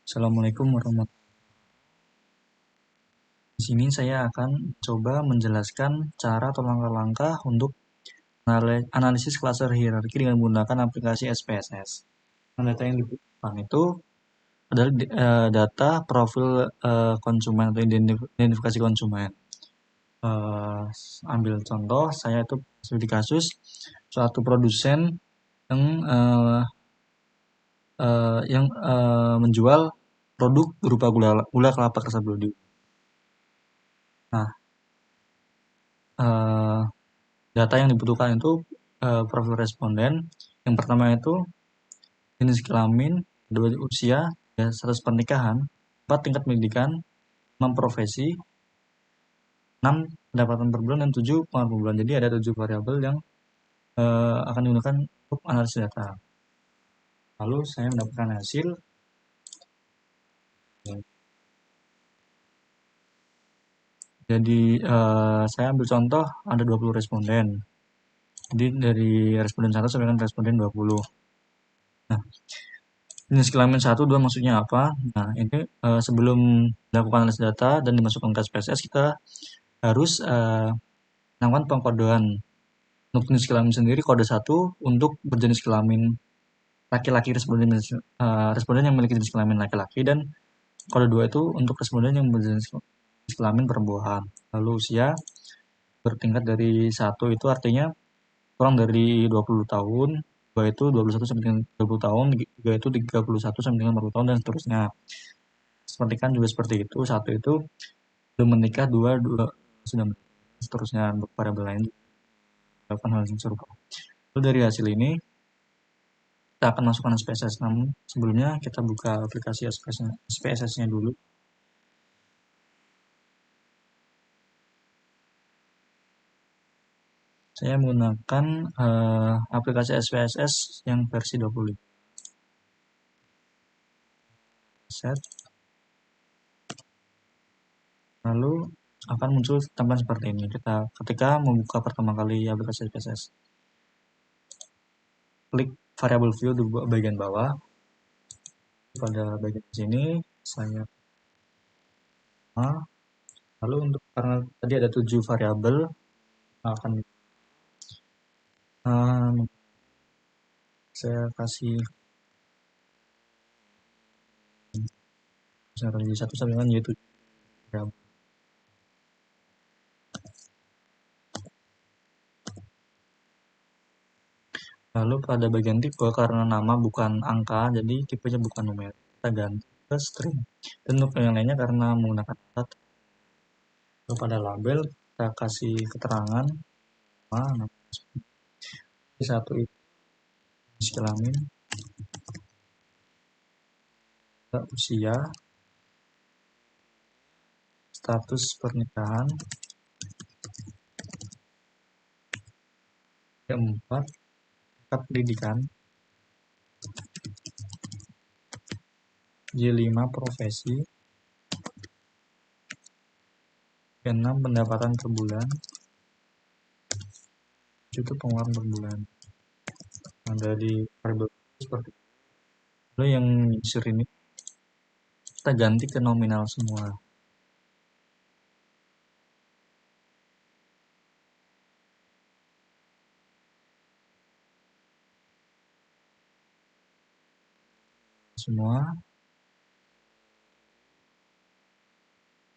Assalamualaikum warahmatullahi wabarakatuh. Di sini saya akan coba menjelaskan cara atau langkah-langkah untuk analisis klaster hierarki dengan menggunakan aplikasi SPSS. Data yang dibutuhkan itu adalah data profil konsumen atau identifikasi konsumen. Ambil contoh, saya itu studi kasus suatu produsen yang menjual produk berupa gula kelapa tersebut. Nah, data yang dibutuhkan itu profil responden. Yang pertama itu jenis kelamin, dua usia, ya, status pernikahan, 4 tingkat pendidikan, 6 profesi, 6 pendapatan per bulan, dan 7 pengeluaran per bulan. Jadi ada 7 variabel yang akan digunakan untuk analisis data. Lalu saya mendapatkan hasil. Jadi saya ambil contoh ada 20 responden. Jadi dari responden 1 sampai dengan responden 20. Nah, jenis kelamin 1, 2 maksudnya apa? Nah, ini sebelum melakukan analisis data dan dimasukkan ke SPSS, kita harus melakukan pengkodean. Untuk jenis kelamin sendiri, kode 1 untuk berjenis kelamin laki-laki, responden yang memiliki jenis kelamin laki-laki, dan kode 2 itu untuk responden yang berjenis kelamin perempuan. Lalu usia bertingkat dari 1 itu artinya kurang dari 20 tahun, 2 itu 21 sampai dengan 30 tahun, 3 itu 31 sampai dengan 40 tahun, dan seterusnya. Seperti kan juga seperti itu, 1 itu belum menikah, 2 sudah menikah, seterusnya. Untuk variabel lain melakukan hal yang serupa. Lalu dari hasil ini kita akan masukkan SPSS. Namun sebelumnya kita buka aplikasi SPSS-nya dulu. Saya menggunakan aplikasi SPSS yang versi 25. Set. Lalu akan muncul tampilan seperti ini. Kita ketika membuka pertama kali aplikasi SPSS, klik variable view di bagian bawah. Pada bagian sini saya lalu untuk karena tadi ada 7 variabel akan saya kasih dari 1 sampai dengan Y7 variabel. Lalu pada bagian tipe, karena nama bukan angka, jadi tipenya bukan numerik, kita ganti ke string. Dan untuk yang lainnya karena menggunakan data. Lalu pada label kita kasih keterangan nama, satu itu jenis kelamin, usia, status pernikahan, keempat tingkat pendidikan, Y5 profesi, Y6 pendapatan per bulan, itu pengeluaran per bulan. Nah, dari variabel seperti itu. Lalu yang user ini kita ganti ke nominal semua.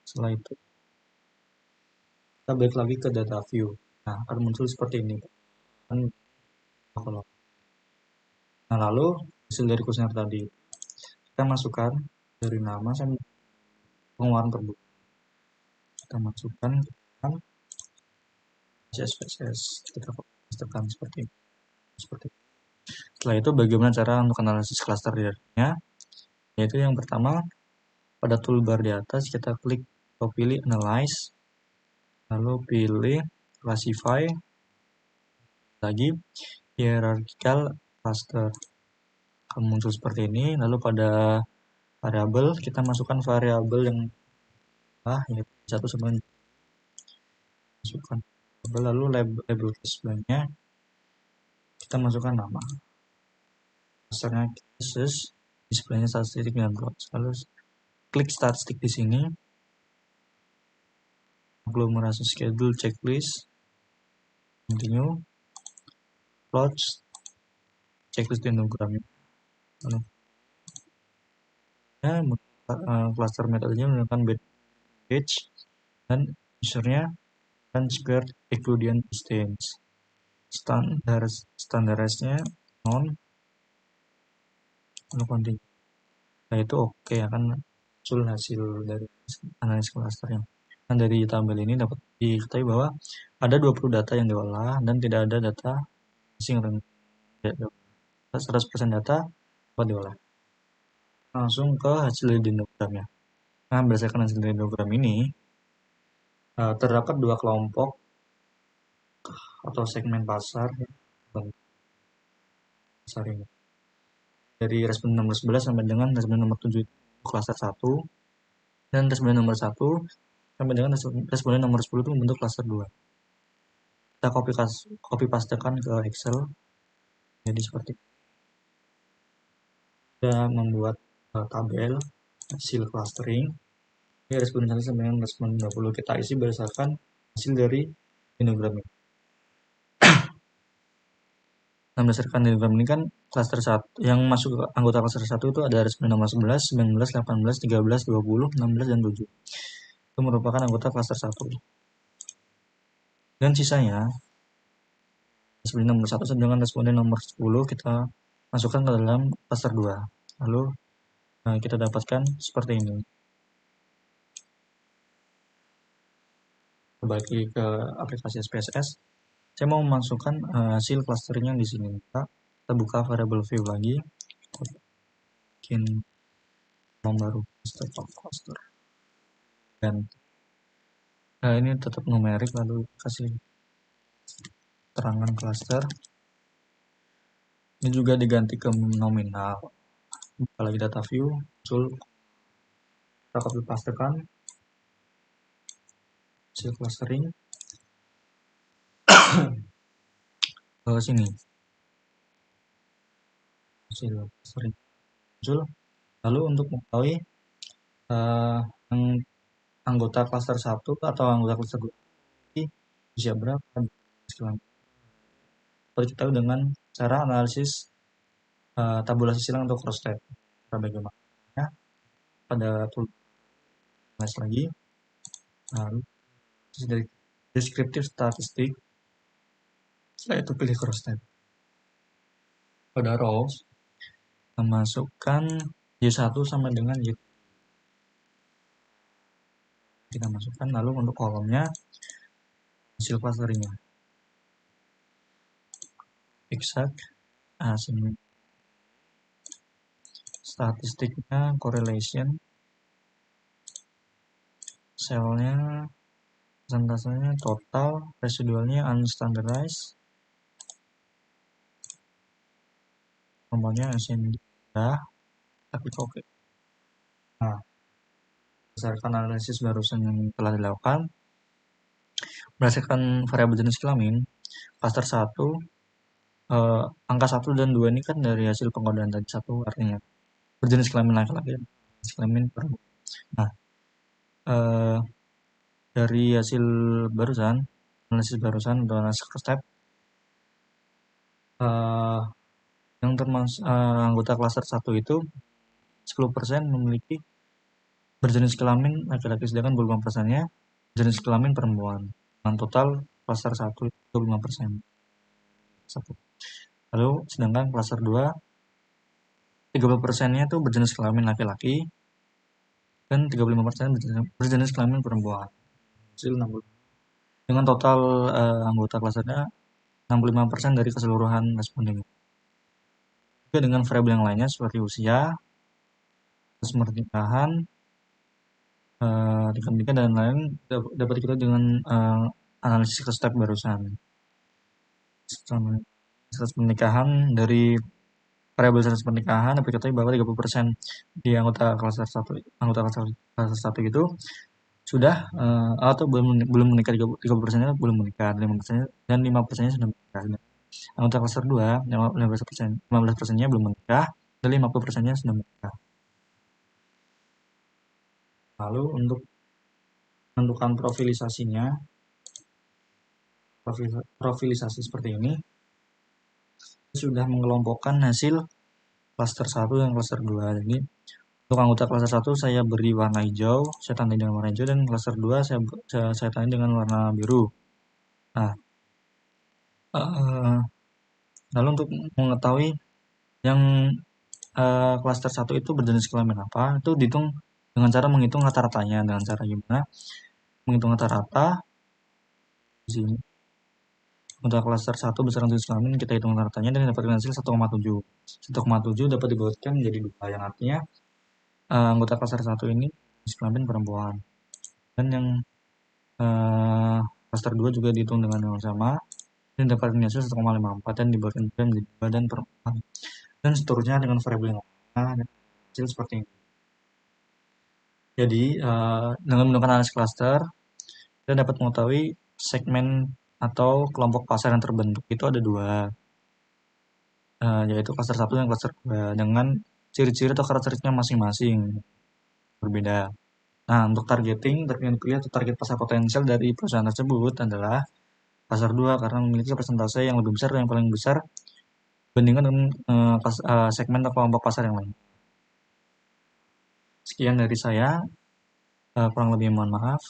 Setelah itu kita balik lagi ke data view. Nah, akan muncul seperti ini. Nah, lalu hasil dari kuesioner tadi kita masukkan dari nama sampai pengeluaran per bulan. Kita masukkan ke SPSS. Kita tekan seperti ini. Setelah itu bagaimana cara untuk analisis cluster hierarkinya? Yaitu yang pertama, pada toolbar di atas kita klik atau pilih analyze, lalu pilih classify, lagi hierarchical cluster. Akan muncul seperti ini. Lalu pada variabel kita masukkan variabel yang yaitu 1 sampai masukkan variabel, lalu label sebelumnya kita masukkan nama, clusternya cases, displaynya statistik dan plots. Lalu klik statistik di sini, aglomerasi schedule checklist, continue, plots, checklist dendogramnya. Lalu cluster metodenya menggunakan page dan usernya dan squared Euclidean distance. Standarized-nya non, lalu continue. Nah itu oke akan muncul hasil dari analisis clusternya. Nah dari tabel ini dapat diketahui bahwa ada 20 data yang diolah dan tidak ada data missing random. 100% data dapat diolah. Langsung ke hasil dari dendogramnya. Nah berdasarkan hasil dendogram ini terdapat dua kelompok atau segmen pasar ini. Dari responden nomor 11 sampai dengan responden nomor 7 klaster 1 dan responden nomor 1 sampai dengan responden nomor 10 itu membentuk klaster 2. Kita copy pastekan ke Excel. Jadi seperti kita membuat tabel hasil clustering. Ini responden 1 sampai dengan responden 20 kita isi berdasarkan hasil dari denogram ini. Nah, berdasarkan diagram ini kan klaster 1 yang masuk ke anggota klaster 1 itu ada responden nomor 11, 19, 18, 13, 20, 16 dan 7. Itu merupakan anggota klaster 1. Dan sisanya responden nomor 1 sampai dengan responden nomor 10 kita masukkan ke dalam klaster 2. Lalu kita dapatkan seperti ini. Kembali ke aplikasi SPSS. Saya mau memasukkan hasil clusteringnya di sini. Kita buka variable view lagi. Kita bikin kolom baru state of cluster. Dan ini tetap numerik, lalu kasih terangan cluster. Ini juga diganti ke nominal. Kalau lagi data view, muncul kita copy pastekan hasil clustering ke sini. Hasil clustering muncul. Lalu untuk mengetahui yang anggota cluster 1 atau anggota cluster 2 usia berapa, seperti kita dengan cara analisis tabulasi silang atau cross type. Bagaimana pada tool lagi. Lalu dari deskriptif statistik, setelah itu pilih cross type. Pada rows memasukkan Y1 sama dengan Y. Kita masukkan, lalu untuk kolomnya hasil clusteringnya exact, statistiknya correlation, selnya persentasenya total, residualnya unstandardized, nomornya SND. Tapi oke. Nah, berdasarkan analisis barusan yang telah dilakukan, berdasarkan variabel jenis kelamin, klaster 1, angka 1 dan 2 ini kan dari hasil pengkodaan tadi 1 artinya berjenis kelamin laki-laki dan berjenis kelamin perempuan. Nah, dari hasil barusan, analisis barusan atau analisis step, yang termasuk anggota klaster 1 itu 10% memiliki berjenis kelamin laki-laki, sedangkan 25%-nya berjenis kelamin perempuan. Dengan total klaster 1 itu 25%. Lalu sedangkan klaster 2 30%-nya itu berjenis kelamin laki-laki dan 35% berjenis kelamin perempuan. Hasil 60. Dengan total anggota klasternya 65% dari keseluruhan responden. Juga dengan variabel yang lainnya seperti usia, pernikahan, rekan dan lain dapat kita dengan analisis ke step barusan. Status pernikahan dari variabel status pernikahan dapat diketahui bahwa 30% di anggota klaster 1 itu sudah atau belum menikah, 30%-nya belum menikah, 5%-nya sudah menikah. Anggota klaster 2 15%-nya belum menikah dari 50%-nya sudah mereka. Lalu untuk menentukan profilisasinya, profilisasi seperti ini, sudah mengelompokkan hasil klaster 1 dan klaster 2. Jadi untuk anggota klaster 1 saya beri warna hijau, saya tandai dengan warna hijau, dan klaster 2 saya tandai dengan warna biru. Nah, lalu untuk mengetahui yang klaster 1 itu berjenis kelamin apa, itu dihitung dengan cara menghitung rata-ratanya. Dengan cara gimana? Menghitung rata-rata di sini. Untuk klaster 1 berdasarkan jenis kelamin kita hitung rata-ratanya dan dapatkan hasil 1,7. 1,7 dapat dibuatkan menjadi 2, yang artinya anggota klaster 1 ini jenis kelamin perempuan. Dan yang klaster 2 juga dihitung dengan yang sama dan dapatkan hasil 1,54 dan dibuatkan menjadi 2 dan perempuan. Dan seterusnya dengan variabel yang lainnya dan hasil seperti ini. Jadi dengan menggunakan analisis klaster kita dapat mengetahui segmen atau kelompok pasar yang terbentuk itu ada 2, yaitu klaster 1 dan klaster 2 dengan ciri-ciri atau karakteristiknya masing-masing berbeda. Nah, untuk targeting, target pilih atau target pasar potensial dari perusahaan tersebut adalah pasar 2 karena memiliki persentase yang lebih besar dan yang paling besar dibandingkan dengan segmen atau kelompok pasar yang lain. Sekian dari saya, kurang lebih mohon maaf.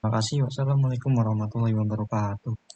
Terima kasih. Wassalamualaikum warahmatullahi wabarakatuh.